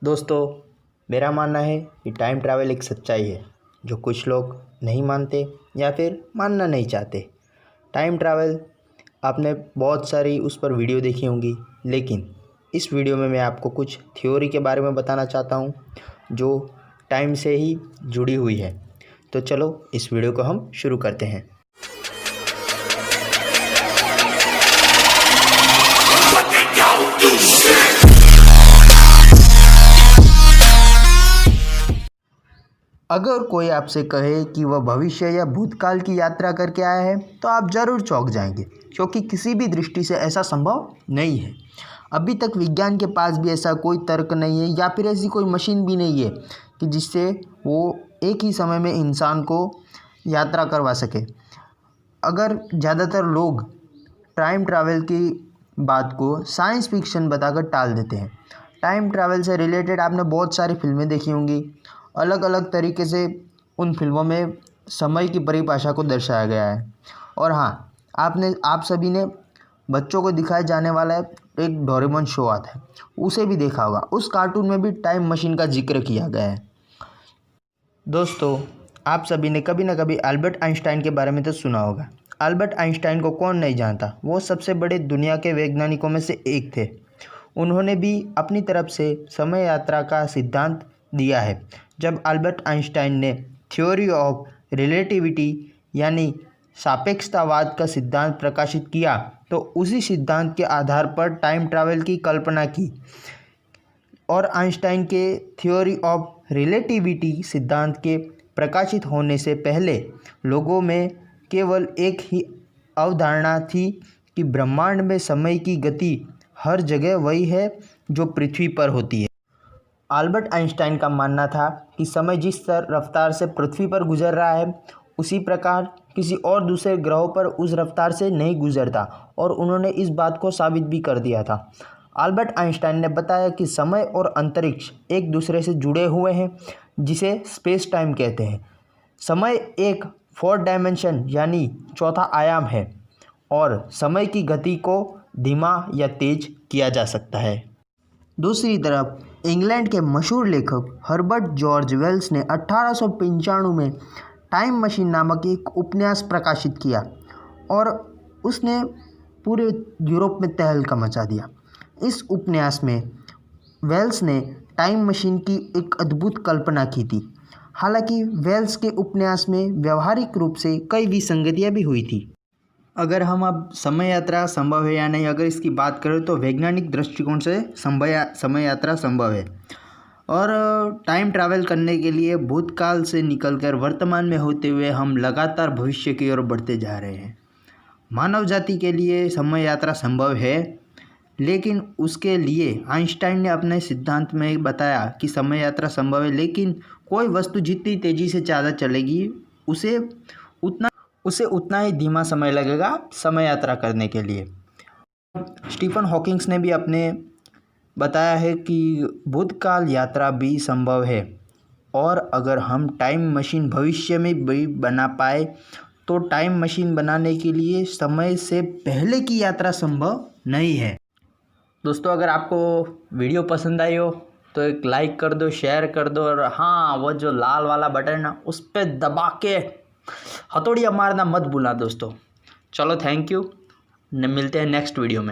दोस्तों, मेरा मानना है कि टाइम ट्रैवल एक सच्चाई है जो कुछ लोग नहीं मानते या फिर मानना नहीं चाहते। टाइम ट्रैवल आपने बहुत सारी उस पर वीडियो देखी होंगी, लेकिन इस वीडियो में मैं आपको कुछ थ्योरी के बारे में बताना चाहता हूँ जो टाइम से ही जुड़ी हुई है। तो चलो इस वीडियो को हम शुरू करते हैं। अगर कोई आपसे कहे कि वह भविष्य या भूतकाल की यात्रा करके आया है तो आप ज़रूर चौंक जाएंगे, क्योंकि किसी भी दृष्टि से ऐसा संभव नहीं है। अभी तक विज्ञान के पास भी ऐसा कोई तर्क नहीं है या फिर ऐसी कोई मशीन भी नहीं है कि जिससे वो एक ही समय में इंसान को यात्रा करवा सके। अगर ज़्यादातर लोग टाइम ट्रैवल की बात को साइंस फिक्शन बताकर टाल देते हैं। टाइम ट्रैवल से रिलेटेड आपने बहुत सारी फिल्में देखी होंगी। अलग अलग तरीके से उन फिल्मों में समय की परिभाषा को दर्शाया गया है। और हाँ, आप सभी ने बच्चों को दिखाए जाने वाला एक डोरेमोन शो आता है, उसे भी देखा होगा। उस कार्टून में भी टाइम मशीन का जिक्र किया गया है। दोस्तों, आप सभी ने कभी ना कभी अल्बर्ट आइंस्टाइन के बारे में तो सुना होगा। अल्बर्ट आइंस्टाइन को कौन नहीं जानता, वो सबसे बड़े दुनिया के वैज्ञानिकों में से एक थे। उन्होंने भी अपनी तरफ से समय यात्रा का सिद्धांत दिया है। जब अल्बर्ट आइंस्टाइन ने थ्योरी ऑफ रिलेटिविटी यानी सापेक्षतावाद का सिद्धांत प्रकाशित किया तो उसी सिद्धांत के आधार पर टाइम ट्रैवल की कल्पना की। और आइंस्टाइन के थ्योरी ऑफ रिलेटिविटी सिद्धांत के प्रकाशित होने से पहले लोगों में केवल एक ही अवधारणा थी कि ब्रह्मांड में समय की गति हर जगह वही है जो पृथ्वी पर होती है। अल्बर्ट आइंस्टाइन का मानना था कि समय जिस रफ्तार से पृथ्वी पर गुजर रहा है उसी प्रकार किसी और दूसरे ग्रहों पर उस रफ्तार से नहीं गुजरता, और उन्होंने इस बात को साबित भी कर दिया था। अल्बर्ट आइंस्टाइन ने बताया कि समय और अंतरिक्ष एक दूसरे से जुड़े हुए हैं, जिसे स्पेस टाइम कहते हैं। समय एक फोर्थ डायमेंशन यानी चौथा आयाम है और समय की गति को धीमा या तेज किया जा सकता है। दूसरी तरफ इंग्लैंड के मशहूर लेखक हर्बर्ट जॉर्ज वेल्स ने 1895 में टाइम मशीन नामक एक उपन्यास प्रकाशित किया और उसने पूरे यूरोप में तहलका मचा दिया। इस उपन्यास में वेल्स ने टाइम मशीन की एक अद्भुत कल्पना की थी। हालांकि वेल्स के उपन्यास में व्यवहारिक रूप से कई विसंगतियां भी हुई थी। अगर हम अब समय यात्रा संभव है या नहीं अगर इसकी बात करें तो वैज्ञानिक दृष्टिकोण से समय यात्रा संभव है। और टाइम ट्रैवल करने के लिए भूतकाल से निकलकर वर्तमान में होते हुए हम लगातार भविष्य की ओर बढ़ते जा रहे हैं। मानव जाति के लिए समय यात्रा संभव है, लेकिन उसके लिए आइंस्टाइन ने अपने सिद्धांत में बताया कि समय यात्रा संभव है, लेकिन कोई वस्तु जितनी तेज़ी से ज़्यादा चलेगी उसे उतना ही धीमा समय लगेगा समय यात्रा करने के लिए। स्टीफन हॉकिंग्स ने भी अपने बताया है कि भूतकाल यात्रा भी संभव है, और अगर हम टाइम मशीन भविष्य में भी बना पाए तो टाइम मशीन बनाने के लिए समय से पहले की यात्रा संभव नहीं है। दोस्तों, अगर आपको वीडियो पसंद आई हो तो एक लाइक कर दो, शेयर कर दो, और हाँ, वो जो लाल वाला बटन ना उस पर दबा के हथौड़ियाँ मारना मत भूलना दोस्तों। चलो, थैंक यू, मिलते हैं नेक्स्ट वीडियो में।